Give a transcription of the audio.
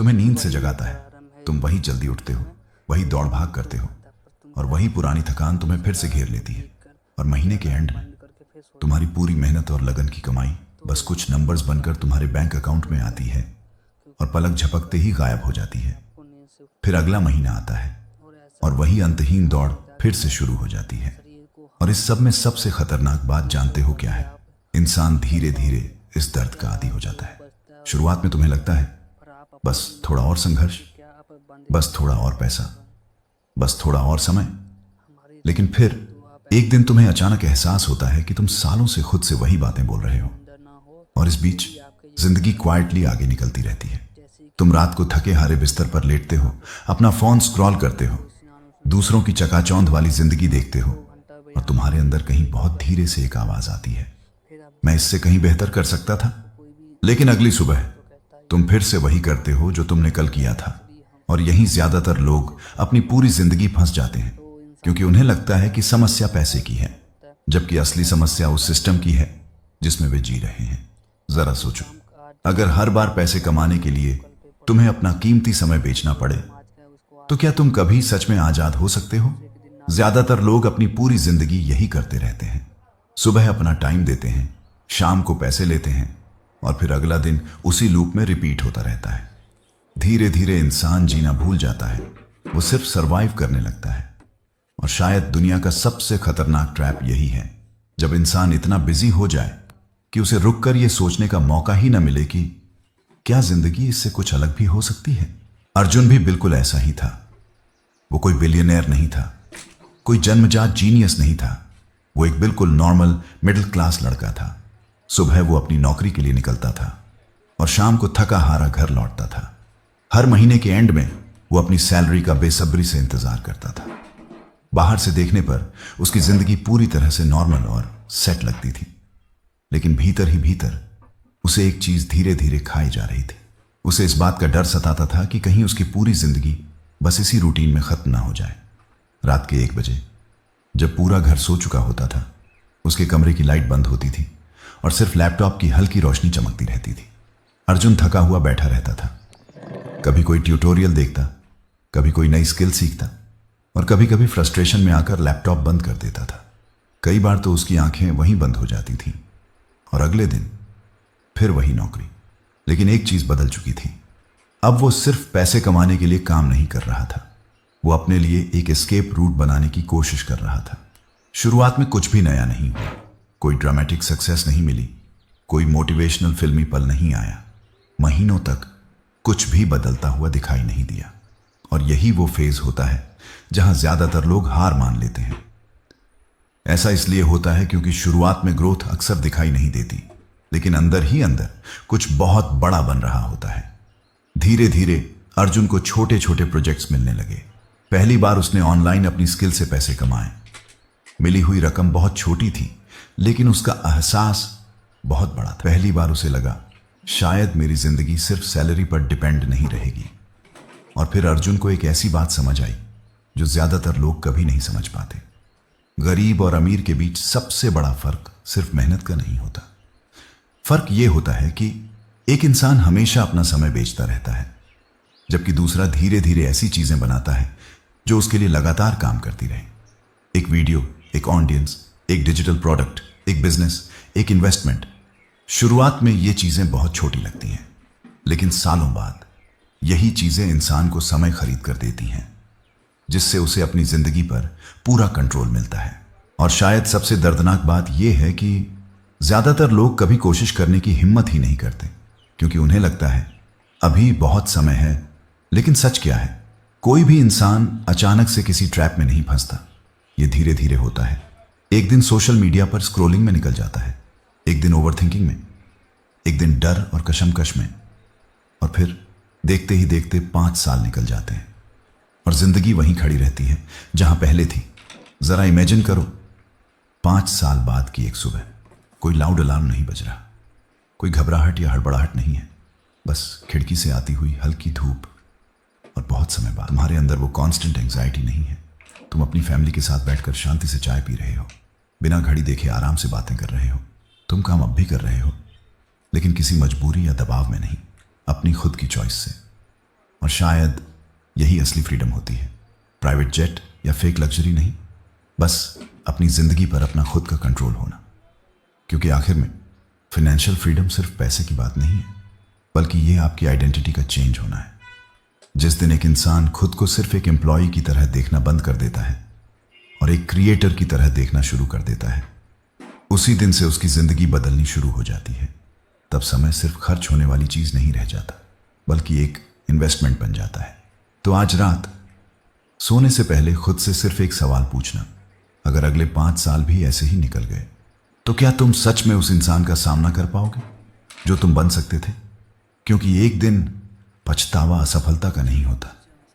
तुम्हें नींद से जगाता है, तुम वही जल्दी उठते हो, वही दौड़ भाग करते हो, और वही पुरानी थकान तुम्हें फिर से घेर लेती है। और महीने के एंड में तुम्हारी पूरी मेहनत और लगन की कमाई बस कुछ नंबर्स बनकर तुम्हारे बैंक अकाउंट में आती है और पलक झपकते ही गायब हो जाती है। फिर अगला महीना आता है और वही अंतहीन दौड़ फिर से शुरू हो जाती है। और इस सब में सबसे खतरनाक बात जानते हो क्या है? इंसान धीरे धीरे इस दर्द का आदी हो जाता है। शुरुआत में तुम्हें लगता है बस थोड़ा और संघर्ष, बस थोड़ा और पैसा, बस थोड़ा और समय। लेकिन फिर एक दिन तुम्हें अचानक एहसास होता है कि तुम सालों से खुद से वही बातें बोल रहे हो, और इस बीच जिंदगी क्वाइटली आगे निकलती रहती है। तुम रात को थके हारे बिस्तर पर लेटते हो, अपना फोन स्क्रॉल करते हो, दूसरों की चकाचौंध वाली जिंदगी देखते हो, और तुम्हारे अंदर कहीं बहुत धीरे से एक आवाज आती है, मैं इससे कहीं बेहतर कर सकता था। लेकिन अगली सुबह तुम फिर से वही करते हो जो तुमने कल किया था। और यहीं ज्यादातर लोग अपनी पूरी जिंदगी फंस जाते हैं, क्योंकि उन्हें लगता है कि समस्या पैसे की है, जबकि असली समस्या उस सिस्टम की है जिसमें वे जी रहे हैं। जरा सोचो, अगर हर बार पैसे कमाने के लिए तुम्हें अपना कीमती समय बेचना पड़े, तो क्या तुम कभी सच में आजाद हो सकते हो? ज्यादातर लोग अपनी पूरी जिंदगी यही करते रहते हैं। सुबह अपना टाइम देते हैं, शाम को पैसे लेते हैं, और फिर अगला दिन उसी लूप में रिपीट होता रहता है। धीरे धीरे इंसान जीना भूल जाता है, वो सिर्फ सरवाइव करने लगता है। और शायद दुनिया का सबसे खतरनाक ट्रैप यही है, जब इंसान इतना बिजी हो जाए कि उसे रुककर यह सोचने का मौका ही न मिले कि क्या जिंदगी इससे कुछ अलग भी हो सकती है। अर्जुन भी बिल्कुल ऐसा ही था। वो कोई बिलियनर नहीं था, कोई जन्मजात जीनियस नहीं था, वो एक बिल्कुल नॉर्मल मिडिल क्लास लड़का था। सुबह वो अपनी नौकरी के लिए निकलता था और शाम को थका हारा घर लौटता था। हर महीने के एंड में वो अपनी सैलरी का बेसब्री से इंतजार करता था। बाहर से देखने पर उसकी जिंदगी पूरी तरह से नॉर्मल और सेट लगती थी, लेकिन भीतर ही भीतर उसे एक चीज धीरे धीरे खाई जा रही थी। उसे इस बात का डर सताता था कि कहीं उसकी पूरी जिंदगी बस इसी रूटीन में खत्म ना हो जाए। रात के 1 बजे जब पूरा घर सो चुका होता था, उसके कमरे की लाइट बंद होती थी और सिर्फ लैपटॉप की हल्की रोशनी चमकती रहती थी। अर्जुन थका हुआ बैठा रहता था, कभी कोई ट्यूटोरियल देखता, कभी कोई नई स्किल सीखता, और कभी कभी फ्रस्ट्रेशन में आकर लैपटॉप बंद कर देता था। कई बार तो उसकी आंखें वहीं बंद हो जाती थीं, और अगले दिन फिर वही नौकरी। लेकिन एक चीज बदल चुकी थी, अब वो सिर्फ पैसे कमाने के लिए काम नहीं कर रहा था, वो अपने लिए एक एस्केप रूट बनाने की कोशिश कर रहा था। शुरुआत में कुछ भी नया नहीं हुआ, कोई ड्रामेटिक सक्सेस नहीं मिली, कोई मोटिवेशनल फिल्मी पल नहीं आया। महीनों तक कुछ भी बदलता हुआ दिखाई नहीं दिया। और यही वो फेज होता है जहां ज्यादातर लोग हार मान लेते हैं। ऐसा इसलिए होता है क्योंकि शुरुआत में ग्रोथ अक्सर दिखाई नहीं देती, लेकिन अंदर ही अंदर कुछ बहुत बड़ा बन रहा होता है। धीरे धीरे अर्जुन को छोटे छोटे प्रोजेक्ट्स मिलने लगे। पहली बार उसने ऑनलाइन अपनी स्किल से पैसे कमाए। मिली हुई रकम बहुत छोटी थी, लेकिन उसका एहसास बहुत बड़ा था। पहली बार उसे लगा शायद मेरी जिंदगी सिर्फ सैलरी पर डिपेंड नहीं रहेगी। और फिर अर्जुन को एक ऐसी बात समझ आई जो ज्यादातर लोग कभी नहीं समझ पाते। गरीब और अमीर के बीच सबसे बड़ा फर्क सिर्फ मेहनत का नहीं होता। फर्क यह होता है कि एक इंसान हमेशा अपना समय बेचता रहता है, जबकि दूसरा धीरे धीरे ऐसी चीजें बनाता है जो उसके लिए लगातार काम करती रहे। एक वीडियो, एक ऑडियंस, एक डिजिटल प्रोडक्ट, एक बिजनेस, एक इन्वेस्टमेंट। शुरुआत में ये चीजें बहुत छोटी लगती हैं, लेकिन सालों बाद यही चीजें इंसान को समय खरीद कर देती हैं, जिससे उसे अपनी जिंदगी पर पूरा कंट्रोल मिलता है। और शायद सबसे दर्दनाक बात यह है कि ज्यादातर लोग कभी कोशिश करने की हिम्मत ही नहीं करते, क्योंकि उन्हें लगता है अभी बहुत समय है। लेकिन सच क्या है? कोई भी इंसान अचानक से किसी ट्रैप में नहीं फंसता, यह धीरे धीरे होता है। एक दिन सोशल मीडिया पर स्क्रोलिंग में निकल जाता है, एक दिन ओवरथिंकिंग में, एक दिन डर और कशमकश में, और फिर देखते ही देखते 5 साल निकल जाते हैं और जिंदगी वहीं खड़ी रहती है जहां पहले थी। जरा इमेजिन करो, 5 साल बाद की एक सुबह, कोई लाउड अलार्म नहीं बज रहा, कोई घबराहट या हड़बड़ाहट नहीं है, बस खिड़की से आती हुई हल्की धूप। और बहुत समय बाद तुम्हारे अंदर वो कांस्टेंट एंजाइटी नहीं है। तुम अपनी फैमिली के साथ बैठकर शांति से चाय पी रहे हो, बिना घड़ी देखे आराम से बातें कर रहे हो। तुम काम अब भी कर रहे हो, लेकिन किसी मजबूरी या दबाव में नहीं, अपनी खुद की चॉइस से। और शायद यही असली फ्रीडम होती है। प्राइवेट जेट या फेक लग्जरी नहीं, बस अपनी जिंदगी पर अपना खुद का कंट्रोल होना। क्योंकि आखिर में फाइनेंशियल फ्रीडम सिर्फ पैसे की बात नहीं है, बल्कि ये आपकी आइडेंटिटी का चेंज होना है। जिस दिन एक इंसान खुद को सिर्फ एक एम्प्लॉय की तरह देखना बंद कर देता है और एक क्रिएटर की तरह देखना शुरू कर देता है, उसी दिन से उसकी जिंदगी बदलनी शुरू हो जाती है। तब समय सिर्फ खर्च होने वाली चीज नहीं रह जाता, बल्कि एक इन्वेस्टमेंट बन जाता है। तो आज रात सोने से पहले खुद से सिर्फ एक सवाल पूछना, अगर अगले 5 साल भी ऐसे ही निकल गए तो क्या तुम सच में उस इंसान का सामना कर पाओगे जो तुम बन सकते थे? क्योंकि एक दिन पछतावा असफलता का नहीं होता,